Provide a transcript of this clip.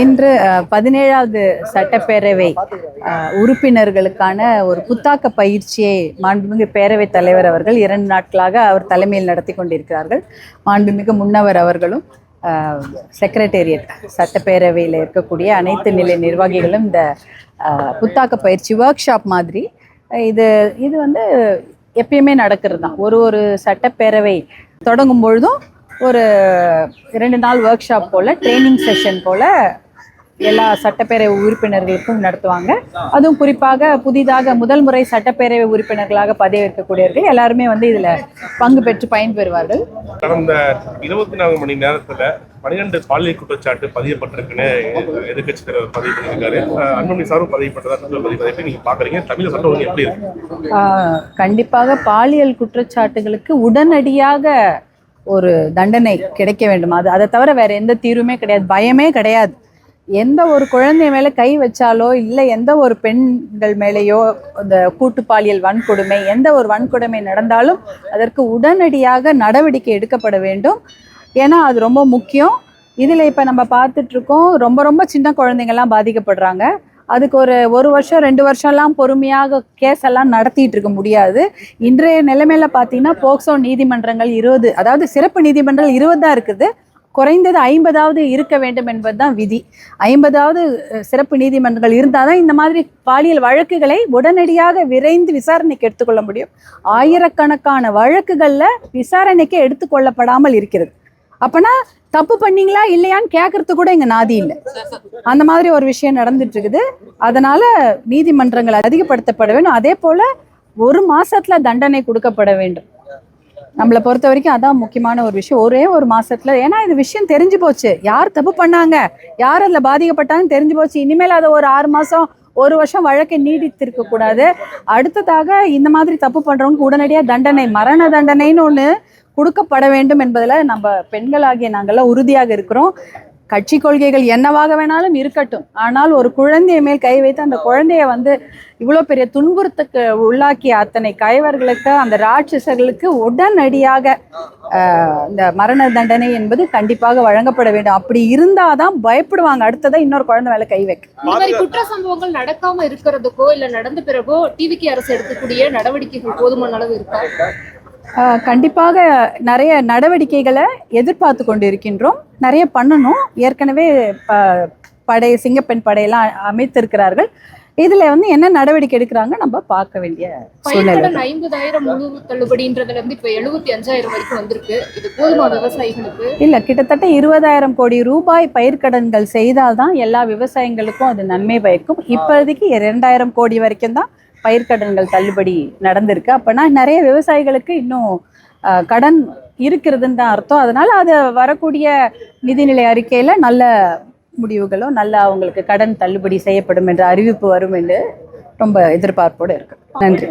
இன்று 17வது சட்டப்பேரவை உறுப்பினர்களுக்கான ஒரு புத்தாக்க பயிற்சியை மாண்புமிகு பேரவைத் தலைவர் அவர்கள் 2 நாட்களாக அவர் தலைமையில் நடத்தி கொண்டிருக்கிறார்கள். மாண்புமிகு முன்னவர் அவர்களும் செக்ரட்டேரியட் சட்டப்பேரவையில் இருக்கக்கூடிய அனைத்து நிலை நிர்வாகிகளும் இந்த புத்தாக்க பயிற்சி ஒர்க் ஷாப் மாதிரி இது வந்து எப்பயுமே நடக்கிறது தான். ஒரு சட்டப்பேரவை தொடங்கும் பொழுதும் ஒரு 2 நாள் ஒர்க் ஷாப் போல் ட்ரைனிங் செஷன் போல் எல்லா சட்டப்பேரவை உறுப்பினர்களுக்கும் நடத்துவாங்க. அதுவும் குறிப்பாக புதிதாக முதல் முறை சட்டப்பேரவை உறுப்பினர்களாக பதவியேற்கக்கூடியவர்கள் எல்லாருமே வந்து இதில் பங்கு பெற்று பயன்பெறுவார்கள். கடந்த 24 மணி நேரத்தில் 12 பாலியல் குற்றச்சாட்டு பதியப்பட்டிருக்குன்னு எதிர்கட்சி தலைவர் பதிவு பண்ணியிருக்காரு. அன்புமணி சாரும் பதிவு நீங்க பாக்குறீங்க. தமிழக சட்டம் ஒழுங்கு எப்படி இருக்கு? கண்டிப்பாக பாலியல் குற்றச்சாட்டுகளுக்கு உடனடியாக ஒரு தண்டனை கிடைக்க வேண்டும். அதை தவிர வேற எந்த தீர்வுமே கிடையாது, பயமே கிடையாது. எந்த ஒரு குழந்தை மேலே கை வச்சாலோ இல்லை எந்த ஒரு பெண்கள் மேலேயோ இந்த கூட்டு பாலியல் வன்கொடுமை எந்த ஒரு வன்கொடுமை நடந்தாலும் அதற்கு உடனடியாக நடவடிக்கை எடுக்கப்பட வேண்டும். ஏன்னா அது ரொம்ப முக்கியம். இதில் இப்போ நம்ம பார்த்துட்ருக்கோம், ரொம்ப சின்ன குழந்தைங்கள்லாம் பாதிக்கப்படுறாங்க. அதுக்கு ஒரு வருஷம் 2 வருஷம்லாம் பொறுமையாக கேஸ் எல்லாம் நடத்திட்டு இருக்க முடியாது. இன்றைய நிலைமையில பார்த்தீங்கன்னா போக்சோ நீதிமன்றங்கள் 20, அதாவது சிறப்பு நீதிமன்றங்கள் 20 தான் இருக்குது. குறைந்தது 50வது இருக்க வேண்டும் என்பது தான் விதி. 50வது சிறப்பு நீதிமன்றங்கள் இருந்தால் தான் இந்த மாதிரி பாலியல் வழக்குகளை உடனடியாக விரைந்து விசாரணைக்கு எடுத்துக்கொள்ள முடியும். ஆயிரக்கணக்கான வழக்குகளில் விசாரணைக்கு எடுத்துக்கொள்ளப்படாமல் இருக்கிறது. அப்போனா தப்பு பண்ணீங்களா இல்லையான்னு கேட்கறது கூட இங்கே நாதி இல்லை. அந்த மாதிரி ஒரு விஷயம் நடந்துட்டு இருக்குது. அதனால நீதிமன்றங்கள் அதிகப்படுத்தப்பட வேண்டும். அதே போல 1 மாசத்துல தண்டனை கொடுக்கப்பட வேண்டும். நம்மளை பொறுத்த வரைக்கும் அதான் முக்கியமான ஒரு விஷயம். ஒரே 1 மாசத்துல, ஏன்னா இது விஷயம் தெரிஞ்சு போச்சு, யார் தப்பு பண்ணாங்க, யார் அதில் பாதிக்கப்பட்டாங்கன்னு தெரிஞ்சு போச்சு. இனிமேல் அதை ஒரு 6 மாசம் 1 வருஷம் வழக்கை நீடித்திருக்க கூடாது. அடுத்ததாக இந்த மாதிரி தப்பு பண்றவங்களுக்கு உடனடியாக தண்டனை, மரண தண்டனைன்னு ஒன்று கொடுக்கப்பட வேண்டும் என்பதில் நம்ம பெண்களாகிய நாங்கள்லாம் உறுதியாக இருக்கிறோம். கட்சி கொள்கைகள் என்னவாக வேணாலும் இருக்கட்டும், ஆனால் ஒரு குழந்தைய மேல் கை வைத்து அந்த குழந்தைய வந்து இவ்வளோ பெரிய துன்புறுத்துக்கு உள்ளாக்கிய அத்தனை கைவர்களுக்கு, அந்த ராட்சசர்களுக்கு உடனடியாக இந்த மரண தண்டனை என்பது கண்டிப்பாக வழங்கப்பட வேண்டும். அப்படி இருந்தாதான் பயப்படுவாங்க அடுத்ததான் இன்னொரு குழந்தை மேல கை வைக்க. இந்த மாதிரி குற்ற சம்பவங்கள் நடக்காம இருக்கிறதுக்கோ இல்ல நடந்த பிறகோ டிவிகே அரசு எடுக்கக்கூடிய நடவடிக்கைகள் போதுமான அளவு இருக்கா? கண்டிப்பாக நிறைய நடவடிக்கைகளை எதிர்பார்த்து கொண்டு இருக்கின்றோம். நிறைய பண்ணணும். ஏற்கனவே சிங்கப்பெண் படையெல்லாம் அமைத்திருக்கிறார்கள். இதுல வந்து என்ன நடவடிக்கை எடுக்கிறாங்க நம்ம பார்க்க வேண்டிய சூழ்நிலை. 50,000 முழு தள்ளுபடின்றதுல இருந்து இப்ப 75,000 வரைக்கும் வந்திருக்கு. இது போதுமா விவசாயிகளுக்கு? இல்ல, கிட்டத்தட்ட 20,000 கோடி ரூபாய் பயிர்க்கடன்கள் செய்தால்தான் எல்லா விவசாயிகளுக்கும் அது நன்மை பயக்கும். இப்போதைக்கு 2,000 கோடி வரைக்கும் தான் பயிர்க்கடன்கள் தள்ளுபடி நடந்திருக்கு. அப்போனா நிறைய விவசாயிகளுக்கு இன்னும் கடன் இருக்கிறதுன்னு தான் அர்த்தம். அதனால அது வரக்கூடிய நிதிநிலை அறிக்கையில் நல்ல முடிவுகளோ நல்ல அவங்களுக்கு கடன் தள்ளுபடி செய்யப்படும் என்ற அறிவிப்பு வரும் என்று ரொம்ப எதிர்பார்ப்போடு இருக்கு. நன்றி.